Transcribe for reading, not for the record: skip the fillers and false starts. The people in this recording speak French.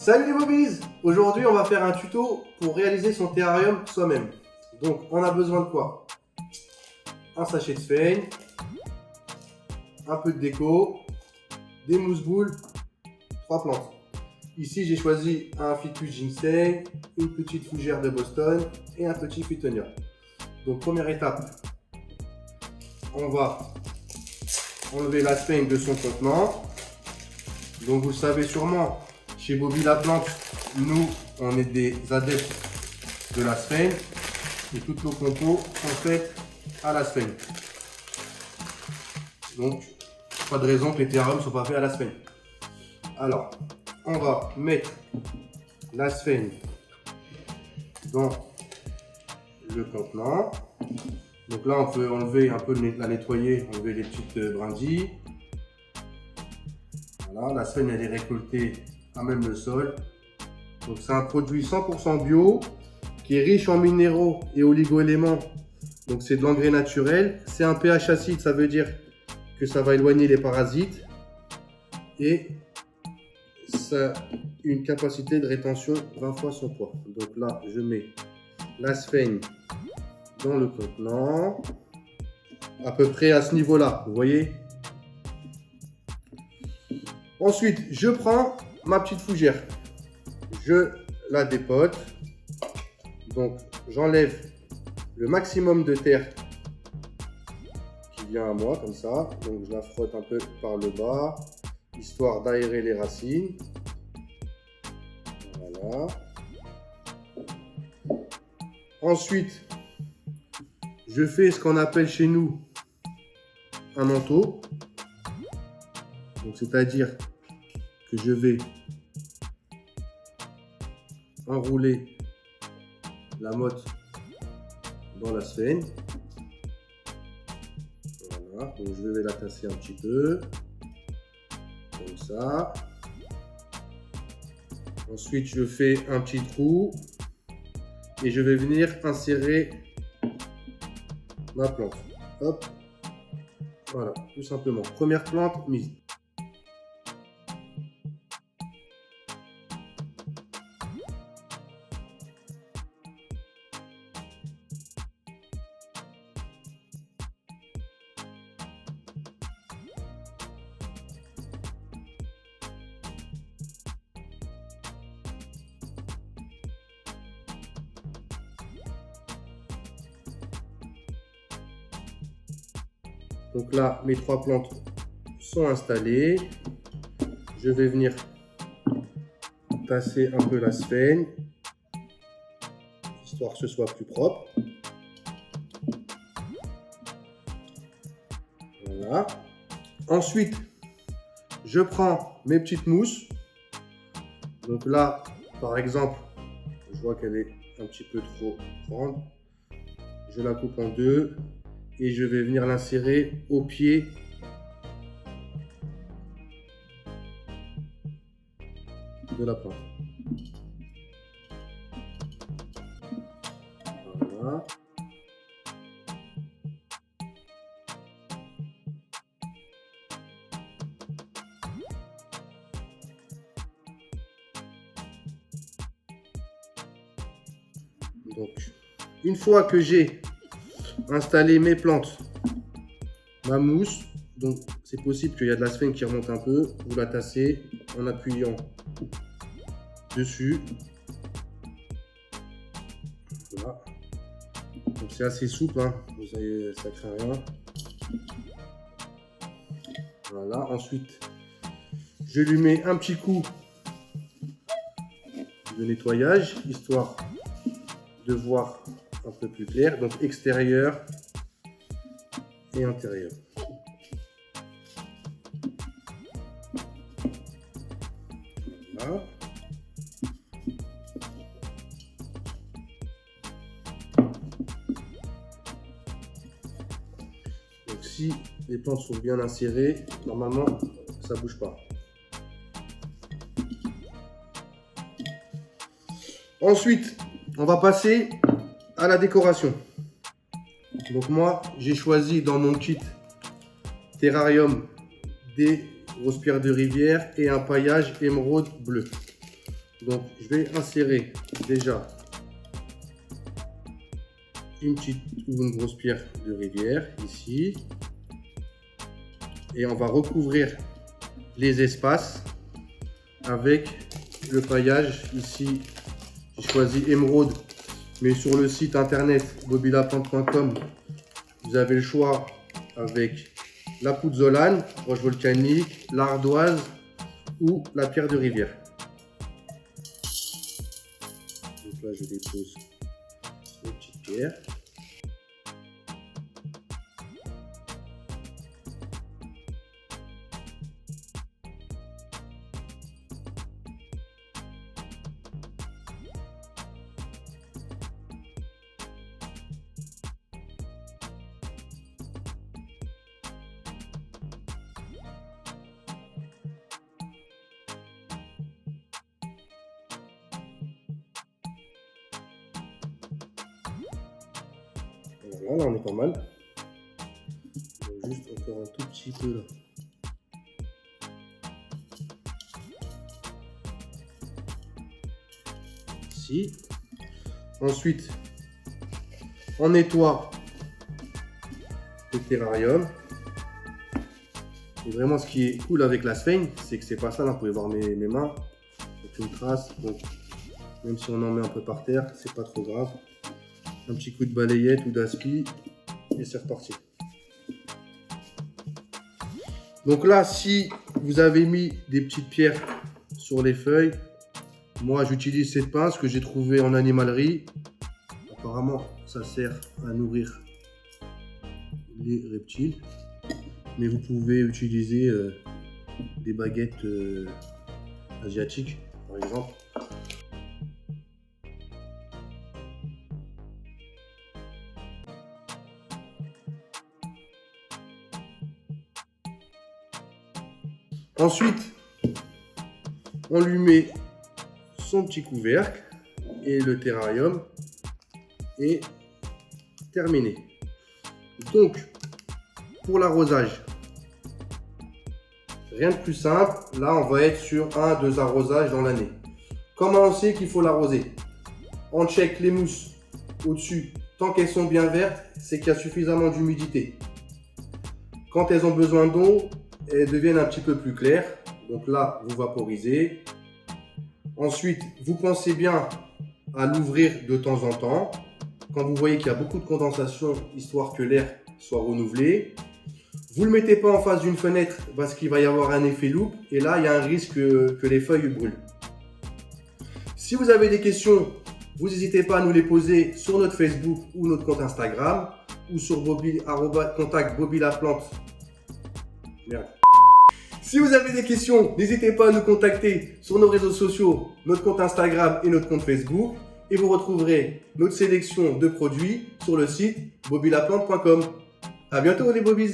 Salut les Bobies! Aujourd'hui on va faire un tuto pour réaliser son terrarium soi-même. Donc on a besoin de quoi? Un sachet de sphène, un peu de déco, des mousses-boules, 3 plantes. Ici j'ai choisi un ficus ginseng, une petite fougère de Boston et un petit phytonia. Donc première étape, on va enlever la sphène de son contenant. Donc vous le savez sûrement, chez Bobby la plante, nous on est des adeptes de la sphène et toutes nos compos sont faites à la sphène. Donc pas de raison que les terrariums ne soient pas faits à la sphène. Alors on va mettre la sphène dans le contenant. Donc là on peut enlever un peu, la nettoyer, enlever les petites brindilles. Voilà, la sphène elle est récoltée à même le sol. Donc c'est un produit 100% bio qui est riche en minéraux et oligo-éléments. Donc c'est de l'engrais naturel. C'est un pH acide, ça veut dire que ça va éloigner les parasites. Et ça a une capacité de rétention 20 fois son poids. Donc là je mets la sphène dans le contenant. À peu près à ce niveau-là, vous voyez. Ensuite, je prends ma petite fougère. Je la dépote. Donc, j'enlève le maximum de terre qui vient à moi, comme ça. Donc, je la frotte un peu par le bas, histoire d'aérer les racines. Voilà. Ensuite, je fais ce qu'on appelle chez nous un manteau. Donc, c'est-à-dire que je vais enrouler la motte dans la sphène. Voilà, donc je vais la tasser un petit peu, comme ça. Ensuite, je fais un petit trou et je vais venir insérer ma plante. Hop, voilà, tout simplement. Première plante mise. Donc là, mes 3 plantes sont installées. Je vais venir tasser un peu la sphène, histoire que ce soit plus propre. Voilà. Ensuite, je prends mes petites mousses. Donc là, par exemple, je vois qu'elle est un petit peu trop grande. Je la coupe en deux. Et je vais venir l'insérer au pied de la plante. Voilà. Donc, une fois que j'ai installer mes plantes, ma mousse, donc c'est possible qu'il y a de la sphène qui remonte un peu, vous la tassez en appuyant dessus. Voilà. Donc c'est assez souple, hein. Vous avez, ça craint rien. Voilà, ensuite je lui mets un petit coup de nettoyage, histoire de voir un peu plus clair, donc extérieur et intérieur. Voilà. Donc si les plantes sont bien insérées, normalement ça bouge pas. Ensuite, on va passer à la décoration. Donc moi, j'ai choisi dans mon kit terrarium des grosses pierres de rivière et un paillage émeraude bleu. Donc je vais insérer déjà une petite ou une grosse pierre de rivière ici. Et on va recouvrir les espaces avec le paillage. Ici, j'ai choisi émeraude, mais sur le site internet bobylaplante.com, vous avez le choix avec la pouzzolane, roche volcanique, l'ardoise ou la pierre de rivière. Donc là, je dépose une petite pierre. Voilà, là on est pas mal. Juste encore un tout petit peu là. Ici. Ensuite, on nettoie le terrarium. Et vraiment, ce qui est cool avec la sphène, c'est que c'est pas ça. Là, vous pouvez voir mes mains. Aucune trace. Donc, même si on en met un peu par terre, c'est pas trop grave. Un petit coup de balayette ou d'aspi et c'est reparti. Donc là, si vous avez mis des petites pierres sur les feuilles, moi j'utilise cette pince que j'ai trouvée en animalerie. Apparemment, ça sert à nourrir les reptiles. Mais vous pouvez utiliser des baguettes asiatiques, par exemple. Ensuite, on lui met son petit couvercle et le terrarium est terminé. Donc, pour l'arrosage, rien de plus simple. Là, on va être sur 1-2 arrosages dans l'année. Comment on sait qu'il faut l'arroser? On check les mousses au-dessus. Tant qu'elles sont bien vertes, c'est qu'il y a suffisamment d'humidité. Quand elles ont besoin d'eau, elles deviennent un petit peu plus claires. Donc là, vous vaporisez. Ensuite, vous pensez bien à l'ouvrir de temps en temps. Quand vous voyez qu'il y a beaucoup de condensation, histoire que l'air soit renouvelé. Vous ne le mettez pas en face d'une fenêtre parce qu'il va y avoir un effet loupe. Et là, il y a un risque que les feuilles brûlent. Si vous avez des questions, vous n'hésitez pas à nous les poser sur notre Facebook ou notre compte Instagram ou sur contact bobylaplante. Merde. Si vous avez des questions, n'hésitez pas à nous contacter sur nos réseaux sociaux, notre compte Instagram et notre compte Facebook. Et vous retrouverez notre sélection de produits sur le site bobylaplante.com. À bientôt les bobies.